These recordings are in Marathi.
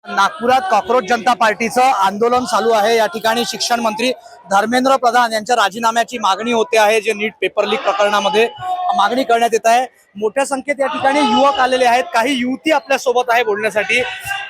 नागपुरात कॉक्रोच जनता पार्टीचं आंदोलन चालू आहे। या ठिकाणी शिक्षण मंत्री धर्मेंद्र प्रधान यांच्या राजीनाम्याची मागणी होते आहे, जे नीट पेपर लीक प्रकरणामध्ये मागणी करण्यात येत आहे। मोठ्या संख्येत या ठिकाणी युवक आलेले आहेत, काही युवती आपल्या सोबत आहे बोलण्यासाठी।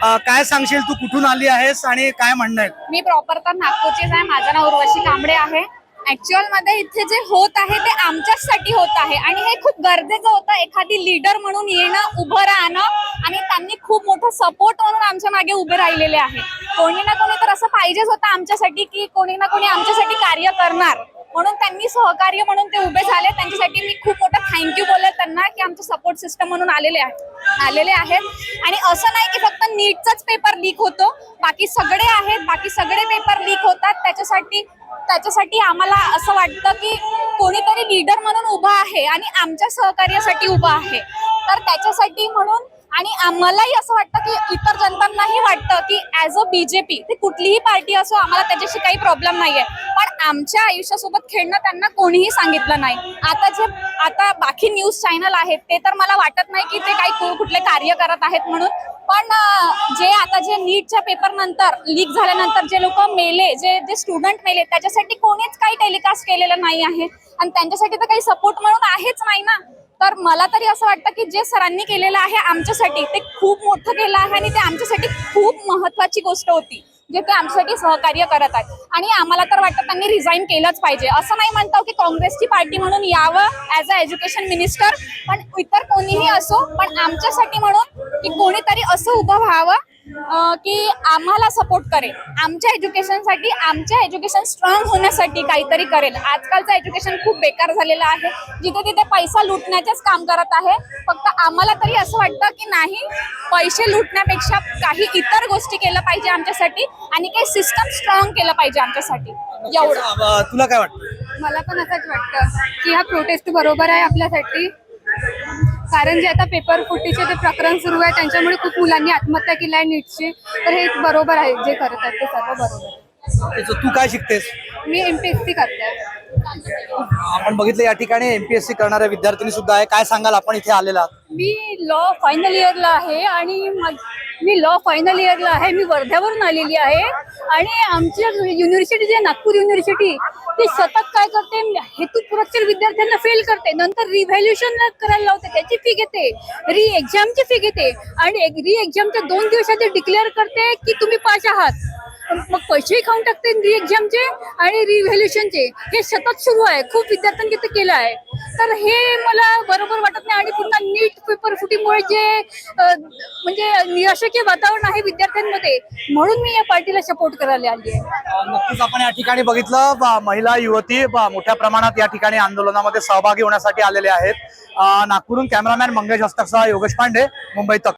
काय सांगशील, तू कुठून आली आहेस आणि काय म्हणणं आहे? मी प्रॉपर तर नागपूरचीच आहे। माझं नाव उर्वशी कांबळे आहे। ऍक्च्युअल मध्ये इथे जे होत आहे ते आमच्यासाठी होत आहे आणि हे खूप गरजेचं होतं। एखादी लीडर म्हणून येणं, उभं राहणं आणि त्यांनी खूप मोठा सपोर्ट म्हणून आमच्या मागे उभे राहिलेले आहे। कोणी ना कोणी तर असं पाहिजेच होतं आमच्यासाठी की कोणी ना कोणी आमच्यासाठी कार्य करणार, म्हणून त्यांनी सहकार्य म्हणून ते उभे झाले। त्यांच्यासाठी मी खूप मोठा थँक्यू बोलत त्यांना की आमचं सपोर्ट सिस्टम म्हणून आलेले आहेत। आणि असं नाही की फक्त नीटचाच पेपर लीक होतो, बाकी सगळे आहेत, बाकी सगळे पेपर लीक होतात। त्याच्यासाठी आम्हाला असं वाटतं की कोणीतरी लीडर म्हणून उभा आहे आणि आमच्या सहकार्यासाठी उभा आहे। तर त्याच्यासाठी म्हणून आणि आम्हालाही असं वाटतं की इतर जनतांनाही वाटतं की ऍज अ बीजेपी, ते कुठलीही पार्टी असो, आम्हाला त्याच्याशी काही प्रॉब्लेम नाहीये, पण आमच्या आयुष्यासोबत खेळणं त्यांना कोणीही सांगितलं नाही। आता बाकी न्यूज चॅनल आहेत ते तर मला वाटत नाही की ते काही कुठले कार्य करत आहेत म्हणून, पण जे नीटच्या पेपर नंतर लीक झाल्यानंतर जे लोक मेले, जे स्टुडंट मेले, त्याच्यासाठी कोणीच काही टेलिकास्ट केलेलं नाही आहे आणि त्यांच्यासाठी तर काही सपोर्ट म्हणून आहेच नाही ना। तर मला तरी असं वाटतं की जे सरांनी केलेलं आहे आमच्यासाठी ते खूप मोठं केलं आहे आणि ते आमच्यासाठी खूप महत्वाची गोष्ट होती, जे ते आमच्यासाठी सहकार्य करत आहेत। आणि आम्हाला तर वाटतं त्यांनी रिझाईन केलंच पाहिजे। असं नाही म्हणतो की काँग्रेसची पार्टी म्हणून यावं ऍज अ एज्युकेशन मिनिस्टर, पण इतर कोणीही असो, पण आमच्यासाठी म्हणून की कोणीतरी असं उभं व्हावं की आम्हाला सपोर्ट करेल, आमच्या एज्युकेशनसाठी, आमच्या एज्युकेशन स्ट्रॉंग होण्यासाठी काहीतरी करेल। आजकालचं एज्युकेशन खूप बेकार झालेलं आहे, जिथे तिथे पैसा लुटण्याचेच काम करत आहे। फक्त आम्हाला तरी असं वाटतं की नाही, पैसे लुटण्यापेक्षा काही इतर गोष्टी केल्या पाहिजे आमच्यासाठी आणि काही सिस्टम स्ट्रॉंग केलं पाहिजे आमच्यासाठी। एवढं तुला काय वाटतं? मला पण असंच वाटतं की हा प्रोटेस्ट बरोबर आहे आपल्यासाठी, कारण जे आता पेपर फुटीचे ते प्रकरण सुरू आहे त्यांच्यामुळे खूप मुलांनी आत्महत्या केली आहे नीटची, तर हे बरोबर आहे, जे करत आहेत ते सर्व बरोबर आहे। तू काय शिकतेस? मी MPSC करते। आपण बघितलं या ठिकाणी MPSC करणाऱ्या विद्यार्थिनी सुद्धा आहे। काय सांगाल, आपण इथे आलेला? मी लॉ फायनल इयरला आहे आणि मी वर्ध्यावरून आलेली आहे आणि आमच्या युनिव्हर्सिटी जे नागपूर युनिव्हर्सिटी ती सतत काय करते, हेतुपुरस्सर विद्यार्थ्यांना फेल करते, नंतर रिव्हॅल्युएशन करायला लावते, त्याची फी घेते, री एक्झामची फी घेते आणि री एक्झामच्या 2 दिवसात डिक्लेअर करते की तुम्ही पास आहात, मग पैसेही खाऊन टाकते री एक्झामचे आणि रिव्हॅल्युएशनचे। हे सतत सुरू आहे, खूप विद्यार्थ्यांनी ते केलं आहे, तर हे मला बरोबर वाटत नाही। आणि पुन्हा नीट पेपर फुटीमुळे जे म्हणजे निराशाचे वातावरण आहे विद्यार्थ्यांमध्ये, म्हणून मी या पार्टीला सपोर्ट करायला आली आहे। नक्कीच आपण या ठिकाणी बघितलं, महिला युवती मोठ्या प्रमाणात या ठिकाणी आंदोलनामध्ये सहभागी होण्यासाठी आलेले आहेत। नागपूरहून कॅमेरामॅन मंगेश हस्तकसह योगेश पांडे, मुंबई तक।